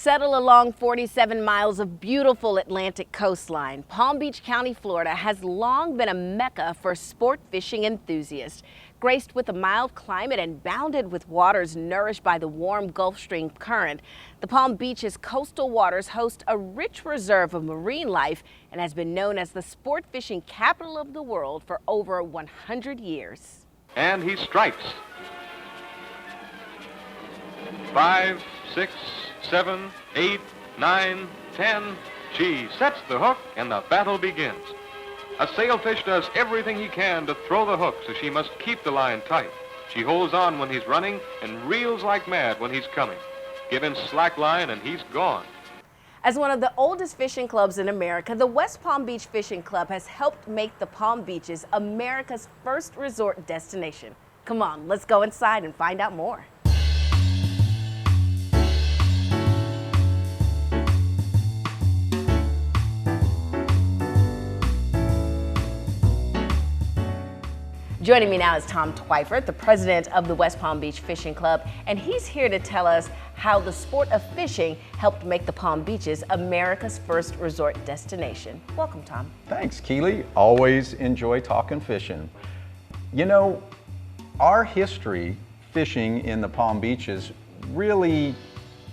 Settle along 47 miles of beautiful Atlantic coastline, Palm Beach County, Florida has long been a mecca for sport fishing enthusiasts. Graced with a mild climate and bounded with waters nourished by the warm Gulf Stream current, the Palm Beach's coastal waters host a rich reserve of marine life and has been known as the sport fishing capital of the world for over 100 years. And he strikes. 5, 6, 7, 8, 9, 10. She sets the hook and the battle begins. A sailfish does everything he can to throw the hook, so she must keep the line tight. She holds on when he's running and reels like mad when he's coming. Give him slack line and he's gone. As one of the oldest fishing clubs in America, the West Palm Beach Fishing Club has helped make the Palm Beaches America's first resort destination. Come on, let's go inside and find out more. Joining me now is Tom Twyford, the president of the West Palm Beach Fishing Club, and he's here to tell us how the sport of fishing helped make the Palm Beaches America's first resort destination. Welcome, Tom. Thanks, Keely. Always enjoy talking fishing. You know, our history fishing in the Palm Beaches really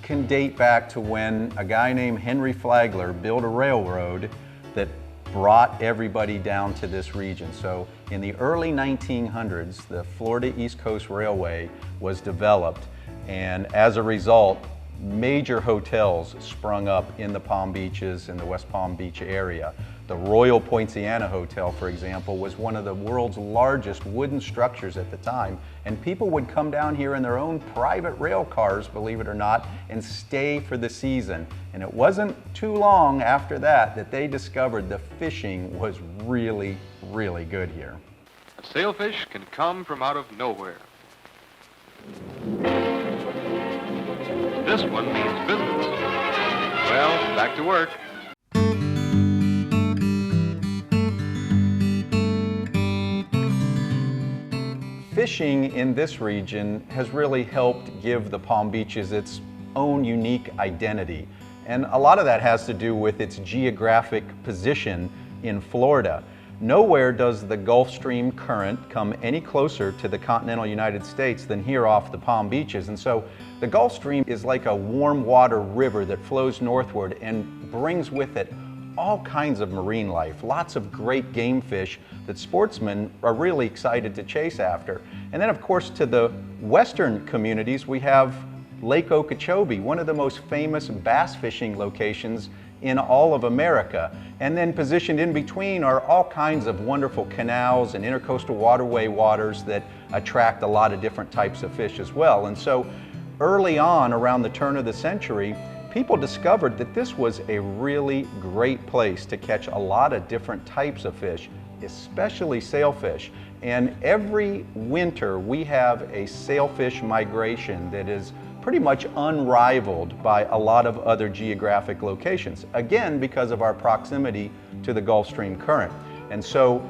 can date back to when a guy named Henry Flagler built a railroad that brought everybody down to this region. So in the early 1900s, the Florida East Coast Railway was developed, and as a result, major hotels sprung up in the Palm Beaches and the West Palm Beach area. The Royal Poinciana Hotel, for example, was one of the world's largest wooden structures at the time, and people would come down here in their own private rail cars, believe it or not, and stay for the season. And it wasn't too long after that that they discovered the fishing was really, really good here. A sailfish can come from out of nowhere. This one means business. Well, back to work. Fishing in this region has really helped give the Palm Beaches its own unique identity. And a lot of that has to do with its geographic position in Florida. Nowhere does the Gulf Stream current come any closer to the continental United States than here off the Palm Beaches. And so the Gulf Stream is like a warm water river that flows northward and brings with it all kinds of marine life, lots of great game fish that sportsmen are really excited to chase after. And then of course to the western communities we have Lake Okeechobee, one of the most famous bass fishing locations in all of America. And then positioned in between are all kinds of wonderful canals and intercoastal waterway waters that attract a lot of different types of fish as well. And so early on, around the turn of the century, people discovered that this was a really great place to catch a lot of different types of fish, especially sailfish. And every winter we have a sailfish migration that is pretty much unrivaled by a lot of other geographic locations, again because of our proximity to the Gulf Stream current. And so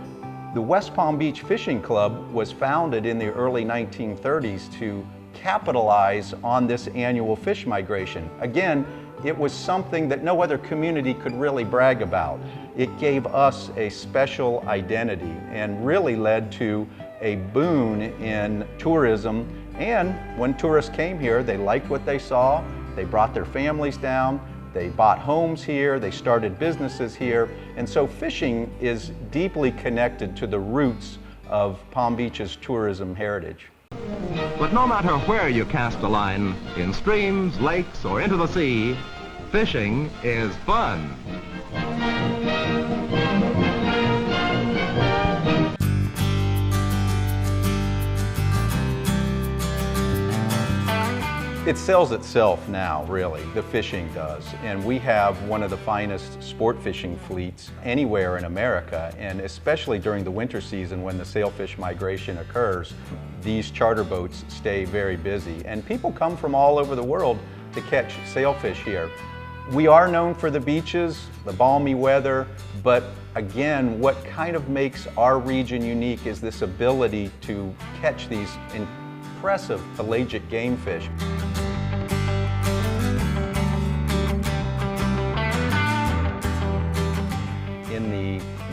the West Palm Beach Fishing Club was founded in the early 1930s to capitalize on this annual fish migration. Again, it was something that no other community could really brag about. It gave us a special identity and really led to a boon in tourism. And when tourists came here, they liked what they saw, they brought their families down, they bought homes here, they started businesses here, and so fishing is deeply connected to the roots of Palm Beach's tourism heritage. But no matter where you cast a line, in streams, lakes, or into the sea, fishing is fun. It sells itself now, really, the fishing does. And we have one of the finest sport fishing fleets anywhere in America, and especially during the winter season when the sailfish migration occurs, these charter boats stay very busy. And people come from all over the world to catch sailfish here. We are known for the beaches, the balmy weather, but again, what kind of makes our region unique is this ability to catch these impressive pelagic game fish.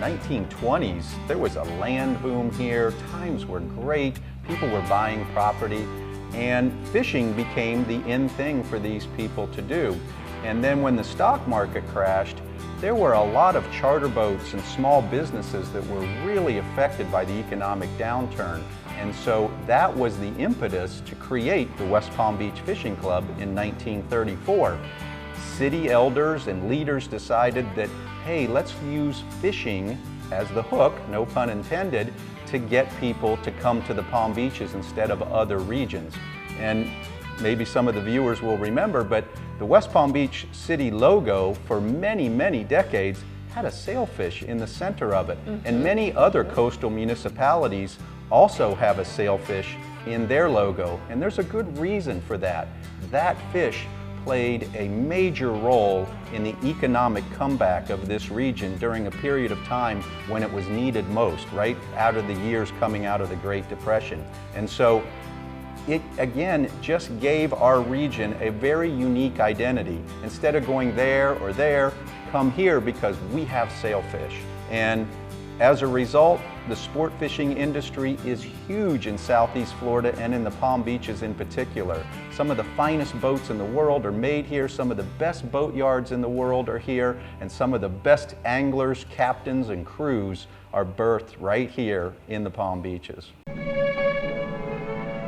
1920s, there was a land boom here, times were great, people were buying property, and fishing became the in thing for these people to do. And then when the stock market crashed, there were a lot of charter boats and small businesses that were really affected by the economic downturn. And so that was the impetus to create the West Palm Beach Fishing Club in 1934. City elders and leaders decided that, hey, let's use fishing as the hook, no pun intended, to get people to come to the Palm Beaches instead of other regions. And maybe some of the viewers will remember, but the West Palm Beach city logo for many, many decades had a sailfish in the center of it. And many other coastal municipalities also have a sailfish in their logo. And there's a good reason for that. That fish played a major role in the economic comeback of this region during a period of time when it was needed most, right out of the years coming out of the Great Depression. And so it, again, just gave our region a very unique identity. Instead of going there or there, come here because we have sailfish. And as a result, the sport fishing industry is huge in Southeast Florida and in the Palm Beaches in particular. Some of the finest boats in the world are made here, some of the best boat yards in the world are here, and some of the best anglers, captains, and crews are berthed right here in the Palm Beaches.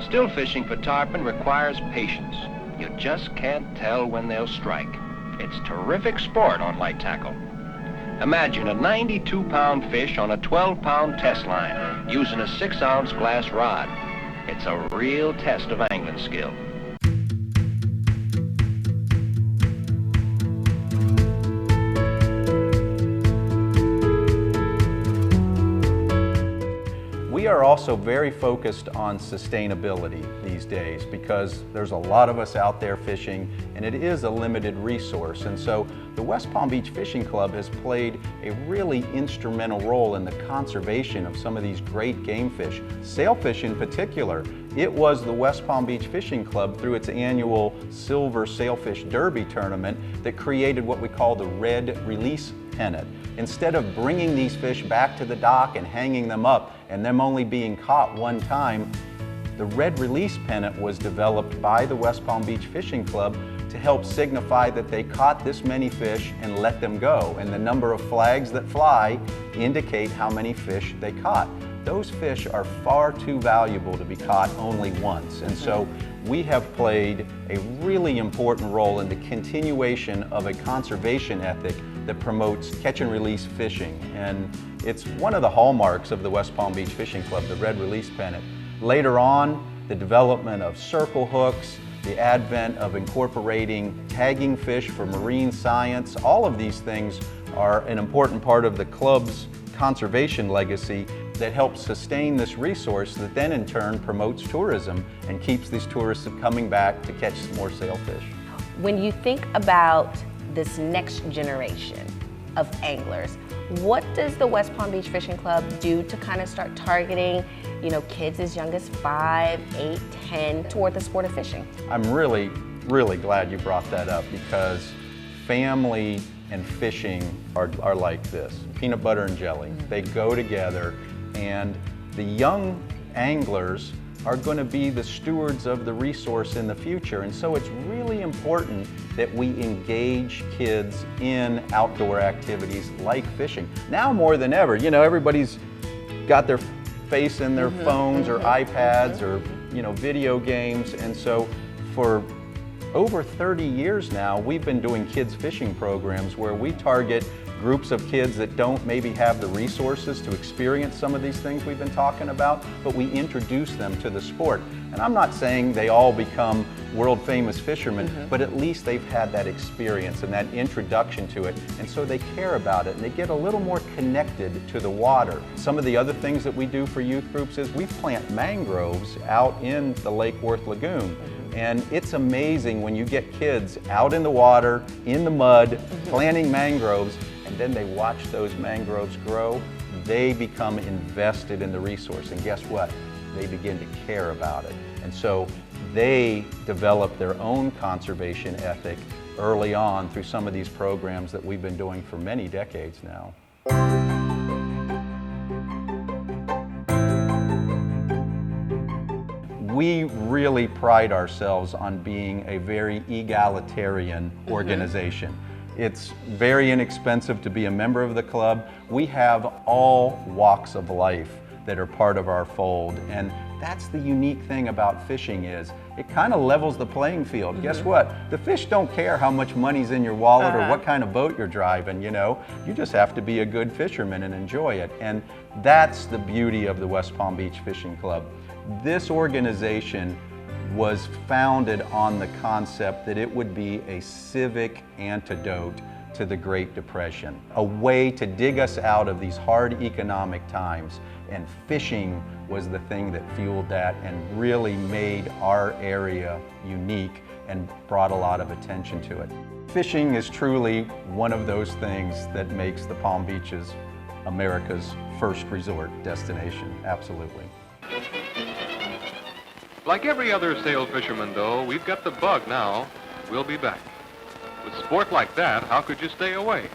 Still fishing for tarpon requires patience. You just can't tell when they'll strike. It's terrific sport on light tackle. Imagine a 92-pound fish on a 12-pound test line using a 6-ounce glass rod. It's a real test of angling skill. We are also very focused on sustainability these days because there's a lot of us out there fishing and it is a limited resource. And so the West Palm Beach Fishing Club has played a really instrumental role in the conservation of some of these great game fish. Sailfish in particular. It was the West Palm Beach Fishing Club through its annual Silver Sailfish Derby tournament that created what we call the red release pennant. Instead of bringing these fish back to the dock and hanging them up and them only being caught one time, the red release pennant was developed by the West Palm Beach Fishing Club to help signify that they caught this many fish and let them go. And the number of flags that fly indicate how many fish they caught. Those fish are far too valuable to be caught only once. And so we have played a really important role in the continuation of a conservation ethic that promotes catch and release fishing. And it's one of the hallmarks of the West Palm Beach Fishing Club, the red release pennant. Later on, the development of circle hooks, the advent of incorporating tagging fish for marine science, all of these things are an important part of the club's conservation legacy that helps sustain this resource that then in turn promotes tourism and keeps these tourists coming back to catch more sailfish. When you think about this next generation of anglers, what does the West Palm Beach Fishing Club do to kind of start targeting, kids as young as 5, 8, 10 toward the sport of fishing? I'm really, really glad you brought that up because family and fishing are like this, peanut butter and jelly. They go together, and the young anglers are going to be the stewards of the resource in the future. And so it's really important that we engage kids in outdoor activities like fishing. Now more than ever, everybody's got their face in their phones or iPads or video games. And so for over 30 years now, we've been doing kids fishing programs where we target groups of kids that don't maybe have the resources to experience some of these things we've been talking about, but we introduce them to the sport. And I'm not saying they all become world famous fishermen, but at least they've had that experience and that introduction to it, and so they care about it and they get a little more connected to the water. Some of the other things that we do for youth groups is we plant mangroves out in the Lake Worth Lagoon. And it's amazing when you get kids out in the water, in the mud, planting mangroves, and then they watch those mangroves grow. They become invested in the resource, and guess what? They begin to care about it. And so they develop their own conservation ethic early on through some of these programs that we've been doing for many decades now. We really pride ourselves on being a very egalitarian organization. It's very inexpensive to be a member of the club. We have all walks of life that are part of our fold, and that's the unique thing about fishing is it kind of levels the playing field. Guess what? The fish don't care how much money's in your wallet or what kind of boat you're driving, you know. You just have to be a good fisherman and enjoy it. And that's the beauty of the West Palm Beach Fishing Club. This organization was founded on the concept that it would be a civic antidote to the Great Depression, a way to dig us out of these hard economic times, and fishing was the thing that fueled that and really made our area unique and brought a lot of attention to it. Fishing is truly one of those things that makes the Palm Beaches America's first resort destination, absolutely. Like every other sail fisherman, though, we've got the bug now. We'll be back. With sport like that, how could you stay away?